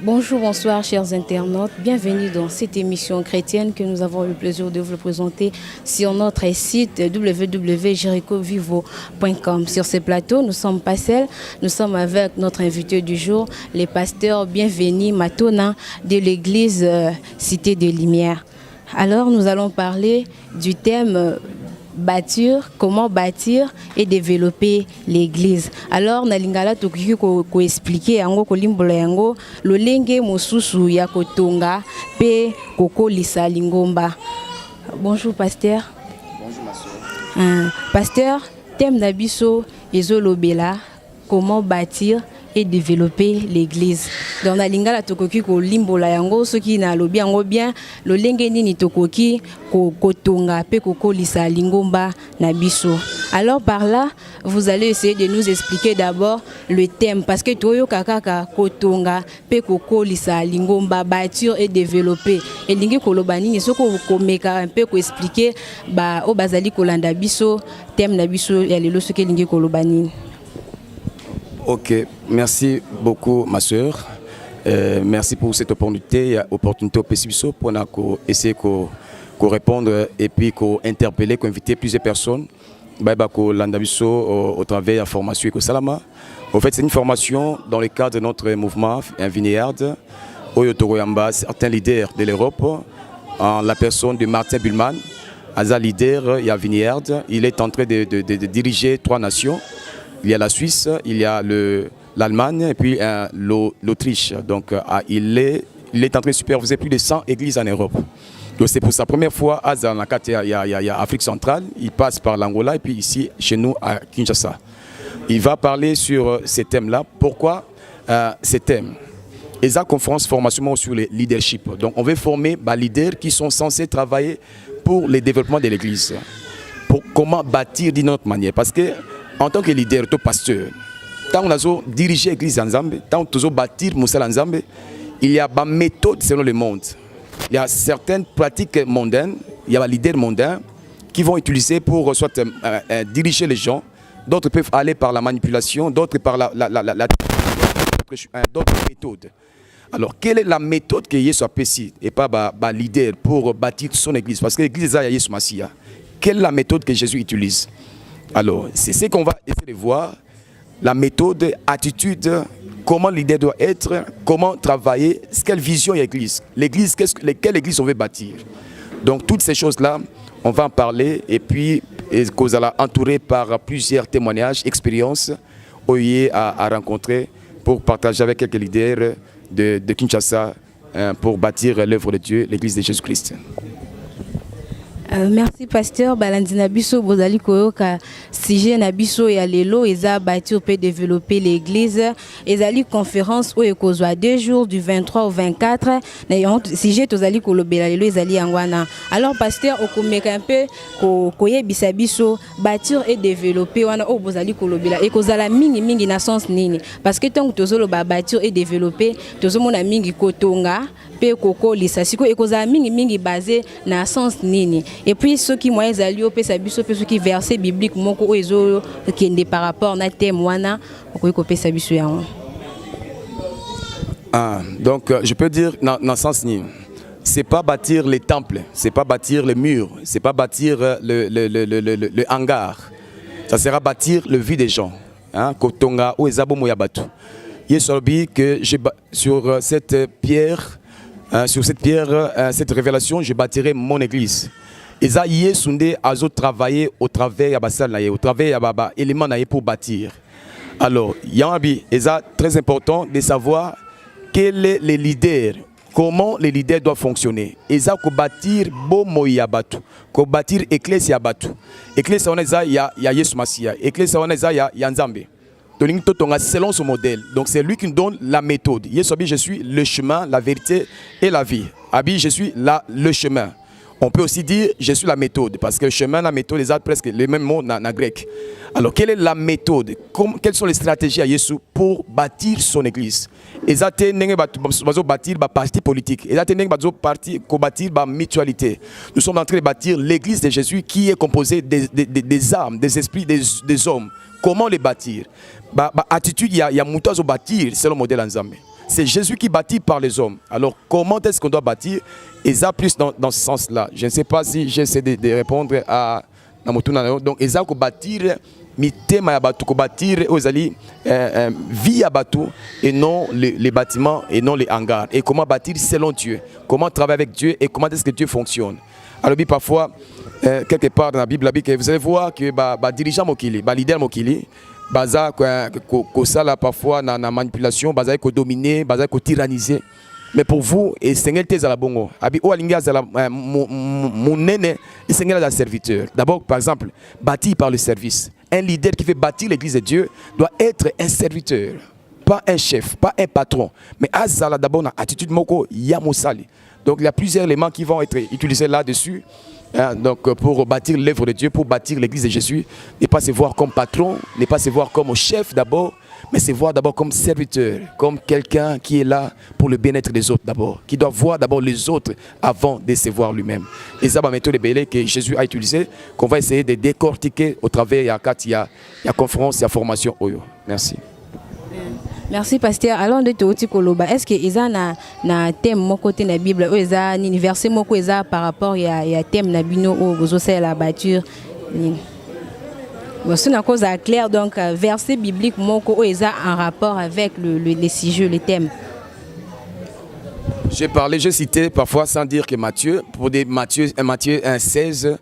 Bonjour, bonsoir chers internautes, bienvenue dans cette émission chrétienne que nous avons le plaisir de vous présenter sur notre site www.jerichovivo.com. Sur ce plateau, nous sommes pas seuls, nous sommes avec notre invité du jour, le pasteur Bienvenu Matona de l'église Cité de Lumière. Alors nous allons parler du thème bâtir, comment bâtir et développer l'église. Alors nalingala tokoki ko expliquer yango ko limbola yango lolenge mosusu ya kotonga pe kokolisa lingomba. Bonjour pasteur. Bonjour ma soeur. Pasteur, thème na biso ezolobela comment bâtir et développer l'église. Dans la lingala tokoki ko limbola yango soki na lobi yango bien lolenge nini tokoki ko kotonga pe kokolisa lingomba na biso. Alors par là, vous allez essayer de nous expliquer d'abord le thème parce que toyo kakaka kotonga pe kokolisa lingomba bâtir et développer. Et lingi koloba nini soko komeka un peu ko expliquer ba o bazali kolanda biso thème na biso ya lelo soki lingi koloba nini. Ok, merci beaucoup ma soeur. Merci pour cette opportunité au PCBISO pour essayer de répondre et puis d'interpeller, d'inviter plusieurs personnes au travers de la formation Salama. En fait, c'est une formation dans le cadre de notre mouvement Vineyard, Oyotoroyamba, certains leaders de l'Europe, en la personne de Martin Bullman, Aza leader, il y a Vineyard, il est en train de diriger 3 nations. Il y a la Suisse, il y a l'Allemagne et puis l'Autriche. Donc il est en train de superviser plus de 100 églises en Europe. Donc c'est pour sa première fois à Zanakate, il y a Afrique centrale, il passe par l'Angola et puis ici chez nous à Kinshasa. Il va parler sur ces thèmes-là. Pourquoi ces thèmes? ESA conférence formation sur le leadership. Donc on veut former des leaders qui sont censés travailler pour le développement de l'église. Pour comment bâtir d'une autre manière. Parce que en tant que leader, pasteur, tant on a dirigé l'église en Zambie, tant on a bâti Moussel en Zambie, il y a des méthodes selon le monde. Il y a certaines pratiques mondaines, il y a des leaders mondains qui vont utiliser pour soit diriger les gens, d'autres peuvent aller par la manipulation, d'autres par d'autres méthodes. Alors, quelle est la méthode que Jésus a ici et pas un leader pour bâtir son église? Parce que l'église est Jésus Massia. Quelle est la méthode que Jésus utilise? Alors, c'est ce qu'on va essayer de voir, la méthode, attitude, comment le leader doit être, comment travailler, quelle vision il y a l'église. L'église, quelle église on veut bâtir. Donc, toutes ces choses-là, on va en parler et puis, vous allez entourer par plusieurs témoignages, expériences, à rencontrer pour partager avec quelques leaders de Kinshasa pour bâtir l'œuvre de Dieu, l'église de Jésus-Christ. Merci pasteur Balandina Biso Bozali Koyoka sujet na biso ya lelo eza bâtir peut développer l'église ezali conférence où ekozwa 2 jours du 23 au 24 na sujet tozali kolobela lelo ezali yangwana. Alors pasteur okomeka un peu koyebisa biso bâtir et développer wana o bozali kolobela ekozala mingi na sens nini parce que tant que tozoloba bâtir et développer tozomona mingi kotonga pe kokolisa siko ekozala mingi basé na sens nini. Et puis ceux qui moyens alio pe sabiso pe ceux qui verset biblique moko ezo kende par rapport na thème wana okoyi ko pe sabiso yango. Donc je peux dire dans sens ni c'est pas bâtir les temples, c'est pas bâtir les murs, c'est pas bâtir le hangar. Ça sera bâtir le vie des gens. Kotonga ou ezabo moyabatu. Yesobi que sur cette pierre cette révélation, je bâtirai mon église. Eza yé sunde azo travailler au travers ya basal na ye, au travers ya baba élément na ye pour bâtir. Alors, yambi eza très important de savoir quel est le leader, comment les leaders doivent fonctionner. Eza ko bâtir bo moya batu, ko bâtir église ya batu. Église on eza ya Yesu Masia, église on eza ya Nzambe. Selon son modèle. Donc c'est lui qui nous donne la méthode. Je suis le chemin, la vérité et la vie. Abi, je suis le chemin. On peut aussi dire je suis la méthode, parce que le chemin, la méthode, les autres presque les mêmes mots en grec. Alors, quelle est la méthode? Quelles sont les stratégies à Jésus pour bâtir son église? Ils ont bâtir le parti politique. Ils ont bâtir la mutualité. Nous sommes en train de bâtir l'église de Jésus qui est composée des âmes, des esprits, des hommes. Comment les bâtir? Attitude, il y a mouton à bâtir selon le modèle Nzambe. C'est Jésus qui bâtit par les hommes. Alors, comment est-ce qu'on doit bâtir? Et ça, plus dans ce sens-là. Je ne sais pas si j'essaie de répondre à Namotuna. Donc, ils ont bâtir mitema ya batu, bâtir vie à bateau et non les bâtiments et non les hangars. Et comment bâtir selon Dieu? Comment travailler avec Dieu et comment est-ce que Dieu fonctionne? Alors, parfois, quelque part dans la Bible, vous allez voir que les dirigeants mokili, les leaders mokili, baza ko sala parfois na manipulation, baza ko dominer, baza ko tyranniser. Mais pour vous, et Seigneur te zala bongo, abi o alinga zala monene, et Seigneur la serviteur. D'abord, par exemple, bâti par le service. Un leader qui veut bâtir l'église de Dieu doit être un serviteur, pas un chef, pas un patron. Mais azala d'abord une attitude moko yamosali. Donc il y a plusieurs éléments qui vont être utilisés là-dessus. Donc pour bâtir l'œuvre de Dieu, pour bâtir l'église de Jésus, ne pas se voir comme patron, ne pas se voir comme chef d'abord, mais se voir d'abord comme serviteur, comme quelqu'un qui est là pour le bien-être des autres d'abord, qui doit voir d'abord les autres avant de se voir lui-même. Et ça, c'est la méthode que Jésus a utilisée, qu'on va essayer de décortiquer au travers de la conférence, de la formation. Merci. Merci pasteur. Alors de Toti Koloba, est-ce que ils na thème mon côté na Bible ou ils a ni verset mon côté par rapport à thème na bino ou vous osez la bâture. Bon, c'est une cause claire donc verset biblique mon côté ils a en rapport avec les sujets, les thèmes. J'ai cité parfois sans dire que Matthieu, pour des Matthieu 1,16,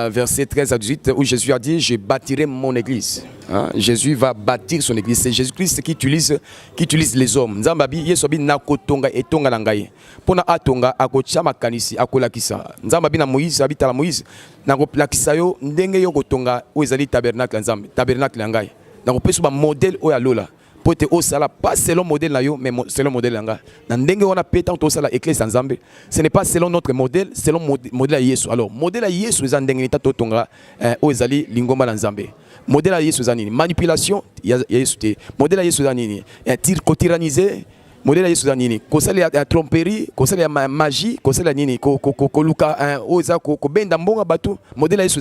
verset 13 à 18, où Jésus a dit, je bâtirai mon église. Hein? Jésus va bâtir son église. C'est Jésus-Christ qui utilise les hommes. Nzambabi yesobi nakotonga etonga nangai. Pona atonga akochama kanisi akolakisa. Nzambabi na Moïse habita la Moïse. Nakolakisa yo ndenge yo kotonga o ezali tabernacle nzambe. Tabernacle nangai. Nakopeso ba modèle o ya lola. Pas selon le modèle, mais selon le modèle. Ce n'est pas selon notre modèle, selon le modèle à Yesu. Alors, modèle à Yesu, c'est un modèle à Yesu, c'est manipulation, modèle à Yesu, c'est tyrannisé. Modèle à Yesu, c'est la tromperie, c'est la magie, c'est la modèle à Yesu,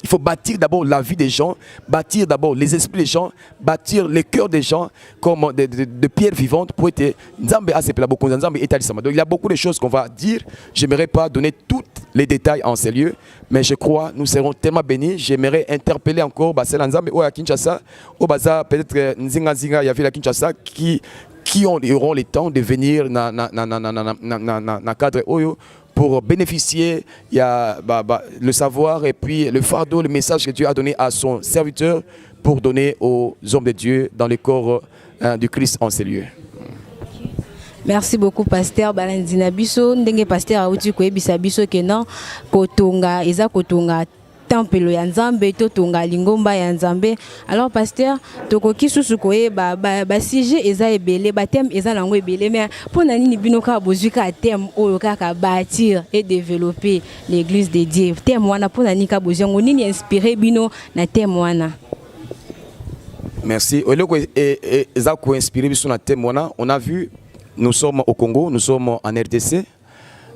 il faut bâtir d'abord la vie des gens, bâtir d'abord les esprits des gens, bâtir les cœurs des gens comme de pierres vivantes pour être Nzambe asepela beaucoup Nzambe etalisama. Donc il y a beaucoup de choses qu'on va dire. J'aimerais pas donner tous les détails en ces lieux, mais je crois nous serons tellement bénis. J'aimerais interpeller encore Basel Nzambe ou à Kinshasa, au Baza peut-être Nzinga il y avait la Kinshasa qui auront le temps de venir na cadre Oyo pour bénéficier le savoir et puis le fardeau, le message que Dieu a donné à son serviteur pour donner aux hommes de Dieu dans le corps du Christ en ces lieux. Merci beaucoup pasteur Balandina Biso ndenge pasteur auti ko ebisa biso ke non kotonga eza kotonga tempelo ya Nzambe to tonga lingomba ya Nzambe. Alors pasteur tokoki susu koye ba sujet eza ebele ba thème eza nango ebele mais pona nini bino ka bozuka thème oyo kaka bâtir et développer l'église de Dieu. Thème wana pona nini ka bozongo nini inspiré bino na thème wana. Merci. Oloko eza ko inspiré biso na thème wana. On a vu nous sommes au Congo, nous sommes en RDC.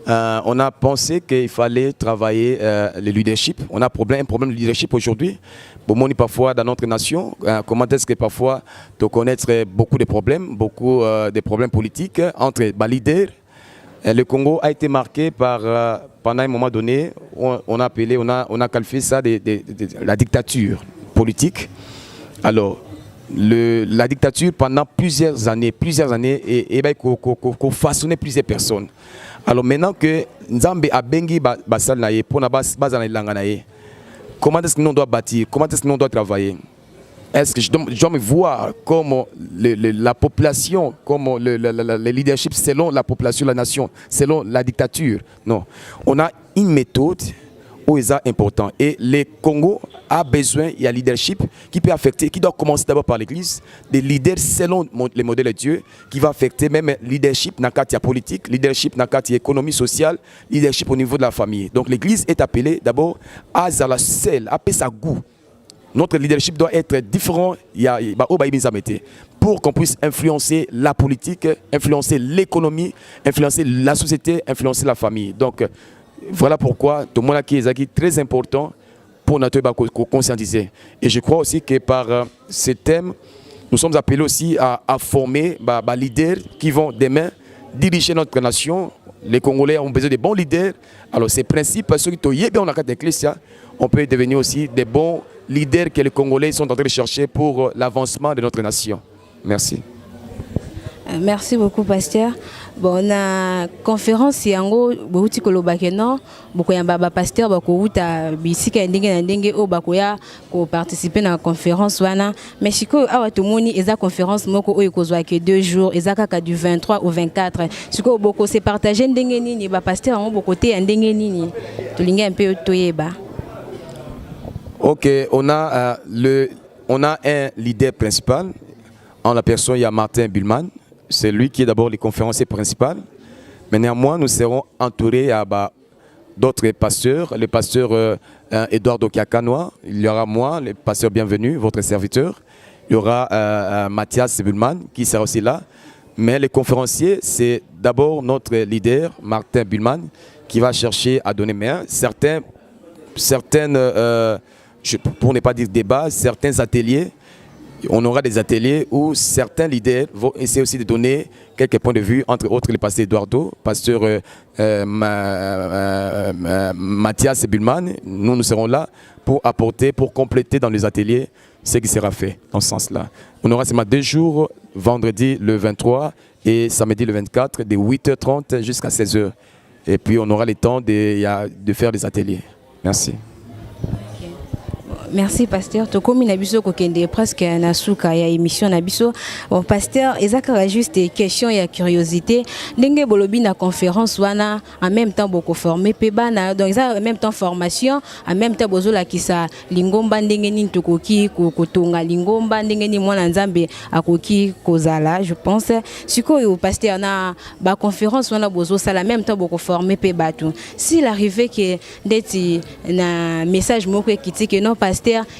On a pensé qu'il fallait travailler le leadership. On a un problème de leadership aujourd'hui. Bon, parfois dans notre nation, comment est-ce que parfois tu connais beaucoup de problèmes politiques entre les leaders. Le Congo a été marqué par, pendant un moment donné, on a qualifié ça de la dictature politique. Alors, la dictature pendant plusieurs années et façonné plusieurs personnes. Alors maintenant que Nzambe a bengi basal naye pour na bazana ilanga naye, comment est-ce que nous doit bâtir, comment est-ce que nous doit travailler? Est-ce que je dois me voir comme la population, comme le leadership selon la population, la nation, selon la dictature? Non, on a une méthode où c'est important et le Congo a besoin, il y a leadership qui peut affecter, qui doit commencer d'abord par l'église, des leaders selon les modèles de Dieu, qui va affecter même leadership dans le cadre politique, leadership dans le cadre économie sociale, leadership au niveau de la famille. Donc l'église est appelée d'abord à la selle, à sa goût. Notre leadership doit être différent pour qu'on puisse influencer la politique, influencer l'économie, influencer la société, influencer la famille. Donc voilà pourquoi tout le monde qui est très important pour notre conscientiser. Et je crois aussi que par ce thème, nous sommes appelés aussi à former des leaders qui vont demain diriger notre nation. Les Congolais ont besoin de bons leaders. Alors ces principes, ceux qui sont dans la carte d'Ecclésia, on peut devenir aussi des bons leaders que les Congolais sont en train de chercher pour l'avancement de notre nation. Merci. Merci beaucoup, pasteur. Bon, on a conférence yango bouti kolobakeno boko ya baba pasteur bako uta bisika ndenge na ndenge o bakoya ko participer na conférence wana mais siko awa tomoni eza conférence moko o ekozwa ke 2 jours eza kaka du 23 au 24 siko boko se partager ndenge nini ba pasteur yango boko te ya ndenge nini tolinga un peu toyeba. OK, on a un leader principal en la personne il y a Martin Bullman. C'est lui qui est d'abord le conférencier principal. Mais néanmoins, nous serons entourés d'autres pasteurs. Le pasteur Eduardo Kiakanoa, il y aura moi, le pasteur bienvenu, votre serviteur. Il y aura Mathias Bullman qui sera aussi là. Mais le conférencier, c'est d'abord notre leader, Martin Bullman, qui va chercher à donner main. Certaines, pour ne pas dire débat, certains ateliers. On aura des ateliers où certains leaders vont essayer aussi de donner quelques points de vue, entre autres le pasteur Eduardo, pasteur Mathias Bullman. Nous serons là pour apporter, pour compléter dans les ateliers ce qui sera fait dans ce sens-là. On aura seulement 2 jours, vendredi le 23 et samedi le 24, de 8h30 jusqu'à 16h. Et puis on aura le temps de faire des ateliers. Merci. Merci pasteur. To komi na biso ko kende presque na suka ya émission na biso. Bon pasteur, ezaka juste question ya curiosité. Ndenge bolobi na conférence wana en même temps boko former pe bana donc ça en même temps formation, en même temps bozola kisa lingomba ndenge nini tokoki ko tonga lingomba ndenge ni mwana nzambe akoki kozala je pense. Sikoyo pasteur na ba conférence wana bozo sala en même temps boko former pe batu. S'il arrivait que ndeti na message moko ekiti que non pasteur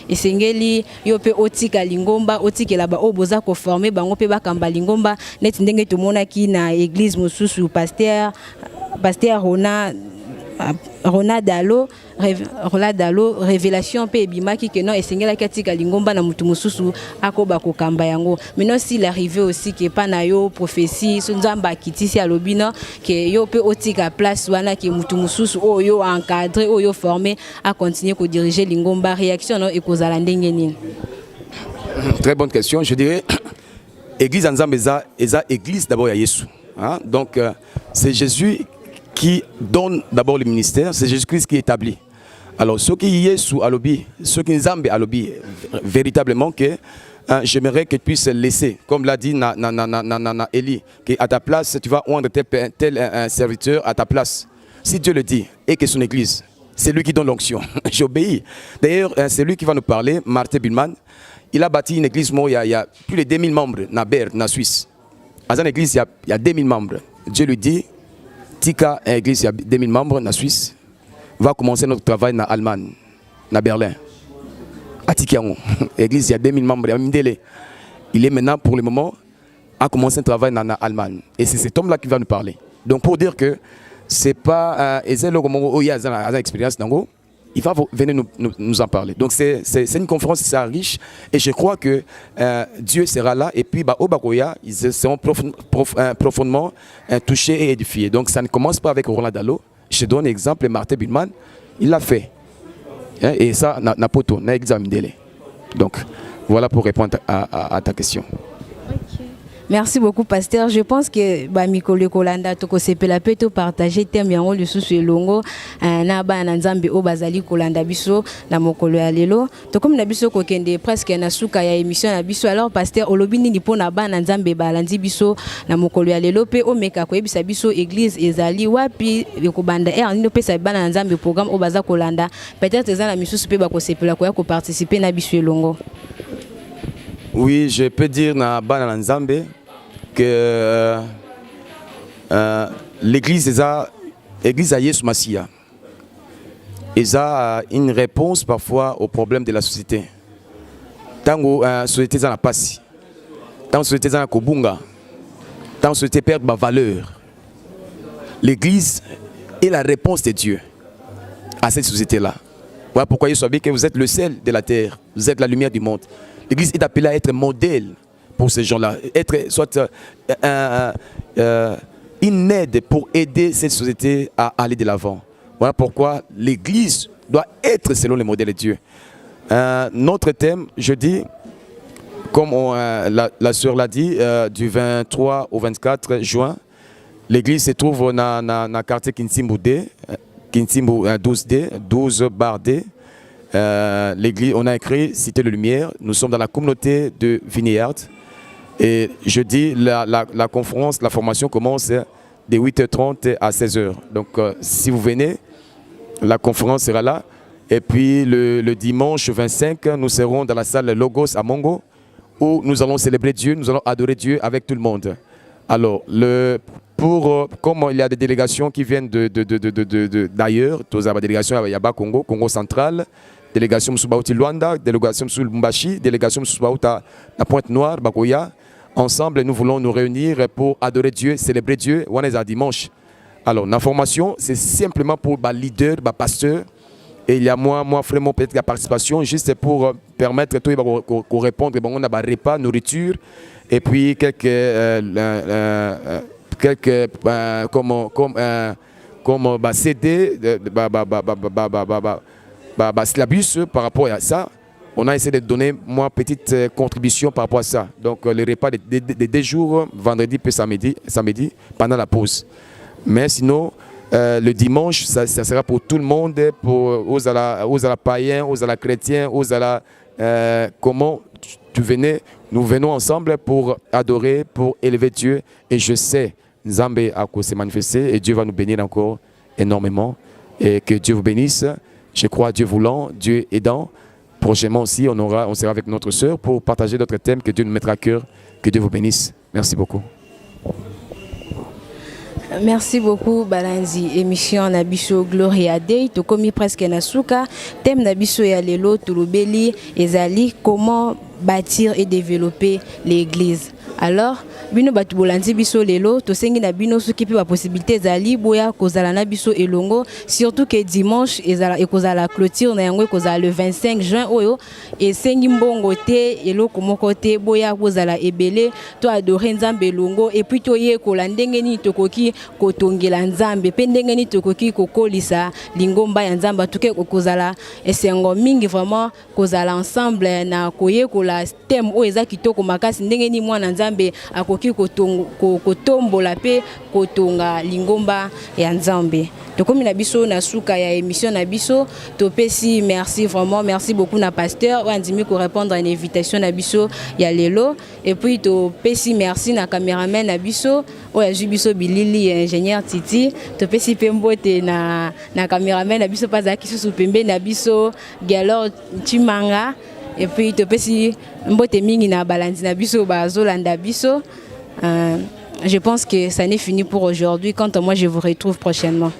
esengeli yo pe otika lingomba otikela ba oboza ko former bango pe bakamba lingomba net ndenge tomonaki na église mosusu pasteur Ronald Dalo révélation pe ebimaki que non esengela katika lingomba na mutu mosusu akoba ko kamba yango maintenant s'il arrivait aussi que pa na yo prophétie so nzamba kitisi alobina que yo pe otika place wana que mutu mosusu oyo encadrer oyo former à continuer ko diriger lingomba réaction no ekozala ndenge nini. Très bonne question, je dirais église nzambe eza église d'abord ya Yesu hein? Donc c'est Jésus qui donne d'abord le ministère, c'est Jésus-Christ qui établit. Alors, ce qui est sous Alobi, ce qui est Zambé Alobi, véritablement que j'aimerais que tu puisses laisser, comme l'a dit Eli, qu'à ta place, tu vas rendre tel serviteur à ta place. Si Dieu le dit, et que son église, c'est lui qui donne l'onction. J'obéis. D'ailleurs, c'est lui qui va nous parler, Martin Bullman. Il a bâti une église, il y a plus de 2000 membres, na Berne, na Suisse. Dans une église, il y a 2000 membres. Dieu lui dit, Tika, une église, il y a 2000 membres en Suisse, va commencer notre travail en Allemagne, à Berlin. À Tikiango, l'église, il y a 2000 membres. Il est maintenant, pour le moment, à commencer un travail en Allemagne. Et c'est cet homme-là qui va nous parler. Donc, pour dire que ce n'est pas une expérience, il va venir nous en parler. Donc, c'est une conférence qui sera riche. Et je crois que Dieu sera là. Et puis, au Bakoya, ils seront profondément touchés et édifiés. Donc, ça ne commence pas avec Roland Dalo. Je donne un exemple, Martin Bullman, il l'a fait. Et ça, n'a pas examiné. Donc, voilà pour répondre à ta question. Okay. Merci beaucoup, pasteur. Je pense que Mikolo Kolanda toko sepela pe to partager thème yango lisusu elongo na ba na nzambe o bazali kolanda biso na mokolo ya lelo. To comme na biso ko kende presque na suka ya émission na biso. Alors pasteur olobi nini pona ba na nzambe balandi biso na mokolo ya lelo pe o meka ko ebisa biso église ezali wapi ko banda nino pesa ba na nzambe programme o baza kolanda. Peut-être ezana misusu pe ba ko sepela ko ya ko participer na biso elongo. Oui, je peux dire na bana nzambe que l'église a Yesu Masia. Ils a une réponse parfois aux problèmes de la société. Tant que la société est en passe, tant que la société est en kobunga, tant que la société perd ma valeur, l'église est la réponse de Dieu à cette société-là. Voilà pourquoi Yesu a dit que vous êtes le sel de la terre, vous êtes la lumière du monde. L'église est appelée à être modèle pour ces gens-là, être soit une aide pour aider cette société à aller de l'avant. Voilà pourquoi l'église doit être selon le modèle de Dieu. Notre thème, je dis, comme la sœur l'a dit, du 23 au 24 juin, l'église se trouve dans le quartier Kinsimbu D, Kinsimbu 12D, 12/D. L'église, on a écrit Cité de Lumière. Nous sommes dans la communauté de Vineyard. Et je dis, la conférence, la formation commence de 8h30 à 16h. Donc, si vous venez, la conférence sera là. Et puis, le dimanche 25, nous serons dans la salle Logos à Mongo, où nous allons célébrer Dieu, nous allons adorer Dieu avec tout le monde. Alors, comme il y a des délégations qui viennent d'ailleurs, tous les délégations, il y a Congo, Congo central, délégation Msubauti Luanda, délégation Msubumbashi, délégation Msubauti à Pointe-Noire, Bakoya. Ensemble, nous voulons nous réunir pour adorer Dieu, célébrer Dieu. On est à dimanche. Alors, la formation, c'est simplement pour les leaders, les pasteurs. Et il y a moi vraiment peut-être la participation, juste pour permettre à tout qu'on réponde. On a des repas, nourriture, et puis quelques comme CD, syllabus par rapport à ça. On a essayé de donner une petite contribution par rapport à ça. Donc les repas de 2 jours, vendredi puis samedi, pendant la pause. Mais sinon, le dimanche, ça sera pour tout le monde, aux à la païens, aux à la chrétiens, aux à la... comment tu venais, nous venons ensemble pour adorer, pour élever Dieu. Et je sais, Nzambe a s'est manifesté et Dieu va nous bénir encore énormément. Et que Dieu vous bénisse. Je crois Dieu voulant, Dieu aidant. Prochainement aussi, on sera avec notre sœur pour partager d'autres thèmes que Dieu nous mettra à cœur. Que Dieu vous bénisse. Merci beaucoup. Merci beaucoup Balanzi. Émission Nabiso Gloria Day. To komi presque nasuka. Thème Nabiso ya lelo tulubeli ezali comment bâtir et développer l'église. Alors, bino batu bolandi biso lelo to sengi na bino soki pe ba possibilité ezali boya kozala na biso elongo, surtout que dimanche ezala ekozala clôture na yango ekozala le 25 juin oyo et sengi mbongo te eloko moko te boya kozala ebele to adorer nzambe elongo et puis to ye kolandenge ni tokoki kotongela nzambe pe ndenge ni tokoki kokolisa lingomba ya nzamba tuke kozala esengo mingi vraiment kozala ensemble na koye kola thème o eza kitoko makasi ndenge ni mwana nzambe akoki kotombola pe kotonga lingomba ya nzambe. Tokomi na biso na suka ya émission na biso topesi merci vraiment merci beaucoup na pasteur wandimi ko répondre à une invitation na biso ya lelo et puis topesi merci na cameraman na biso oya jubiso bilili ingénieur Titi topesi pe mbote na cameraman na biso pazaki susu pembe na biso Galor Chimanga et puis topesi mbote mingi na balandi na biso bazolanda biso. Je pense que ça n'est fini pour aujourd'hui. Quant à moi, je vous retrouve prochainement.